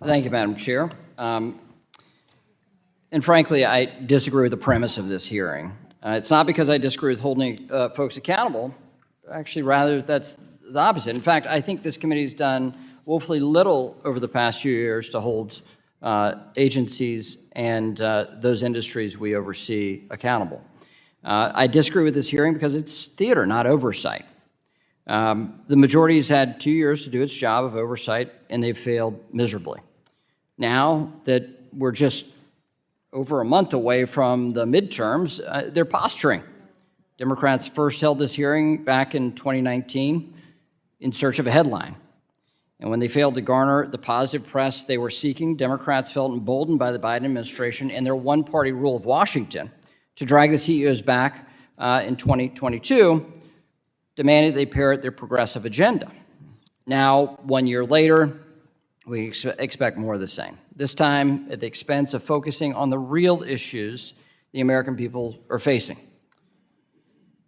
Thank you, Madam Chair. And frankly, I disagree with the premise of this hearing. It's not because I disagree with holding folks accountable. Actually, rather, that's the opposite. In fact, I think this committee has done woefully little over the past few years to hold agencies and those industries we oversee accountable. I disagree with this hearing because it's theater, not oversight. The majority has had 2 years to do its job of oversight, and they've failed miserably. Now that we're just over a month away from the midterms, they're posturing. Democrats first held this hearing back in 2019 in search of a headline. And when they failed to garner the positive press they were seeking, Democrats felt emboldened by the Biden administration and their one-party rule of Washington to drag the CEOs back in 2022, demanded they parrot their progressive agenda. Now, 1 year later, we expect more of the same, this time at the expense of focusing on the real issues the American people are facing.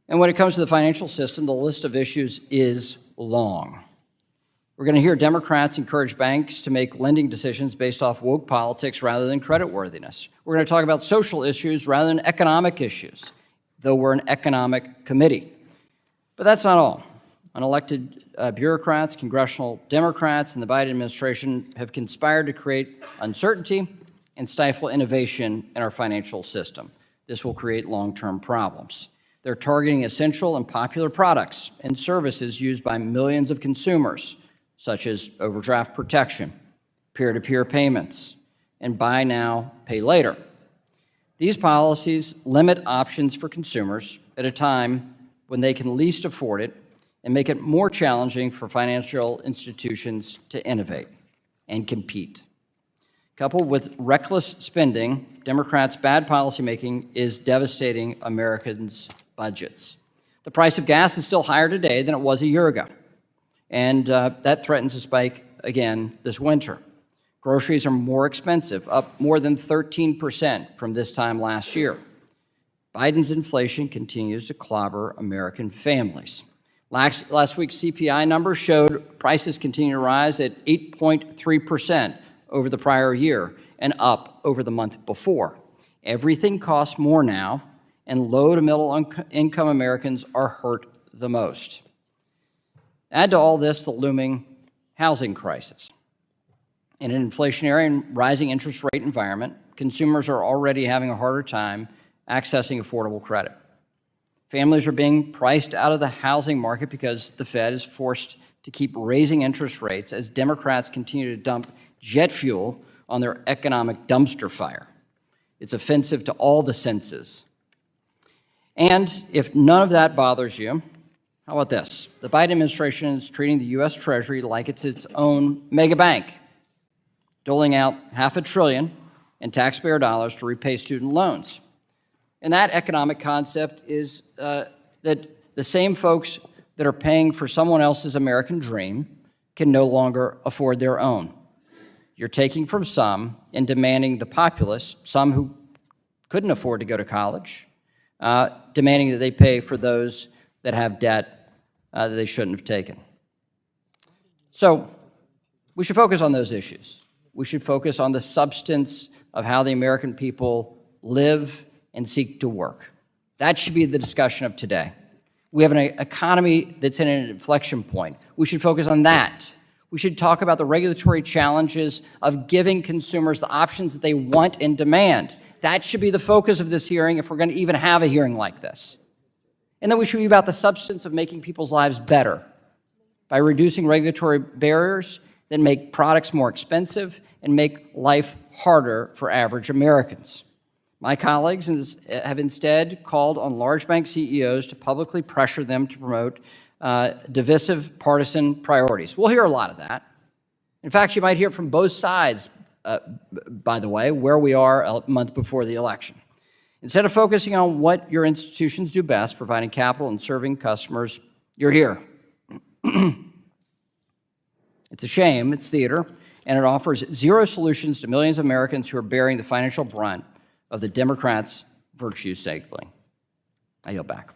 And when it comes to the financial system, the list of issues is long. We're going to hear Democrats encourage banks to make lending decisions based off woke politics rather than creditworthiness. We're going to talk about social issues rather than economic issues, though we're an economic committee. But that's not all. Unelected bureaucrats, congressional Democrats, and the Biden administration have conspired to create uncertainty and stifle innovation in our financial system. This will create long-term problems. They're targeting essential and popular products and services used by millions of consumers, such as overdraft protection, peer-to-peer payments, and buy now, pay later. These policies limit options for consumers at a time when they can least afford it and make it more challenging for financial institutions to innovate and compete. Coupled with reckless spending, Democrats' bad policymaking is devastating Americans' budgets. The price of gas is still higher today than it was a year ago, and that threatens to spike again this winter. Groceries are more expensive, up more than 13% from this time last year. Biden's inflation continues to clobber American families. Last week's CPI numbers showed prices continue to rise at 8.3% over the prior year and up over the month before. Everything costs more now, and low to middle income Americans are hurt the most. Add to all this the looming housing crisis. In an inflationary and rising interest rate environment, consumers are already having a harder time accessing affordable credit. Families are being priced out of the housing market because the Fed is forced to keep raising interest rates as Democrats continue to dump jet fuel on their economic dumpster fire. It's offensive to all the senses. And if none of that bothers you, how about this? The Biden administration is treating the U.S. Treasury like it's its own mega bank, doling out $500 billion in taxpayer dollars to repay student loans. And that economic concept is that the same folks that are paying for someone else's American dream can no longer afford their own. You're taking from some and demanding the populace, some who couldn't afford to go to college, demanding that they pay for those that have debt that they shouldn't have taken. So we should focus on those issues. We should focus on the substance of how the American people live and seek to work. That should be the discussion of today. We have an economy that's in an inflection point. We should focus on that. We should talk about the regulatory challenges of giving consumers the options that they want and demand. That should be the focus of this hearing if we're going to even have a hearing like this. And then we should be about the substance of making people's lives better by reducing regulatory barriers that make products more expensive and make life harder for average Americans. My colleagues have instead called on large bank CEOs to publicly pressure them to promote divisive partisan priorities. We'll hear a lot of that. In fact, you might hear from both sides, by the way, where we are a month before the election. Instead of focusing on what your institutions do best, providing capital and serving customers, you're here. It's a shame, it's theater, and it offers zero solutions to millions of Americans who are bearing the financial brunt of the Democrats' virtue signaling. I yield back.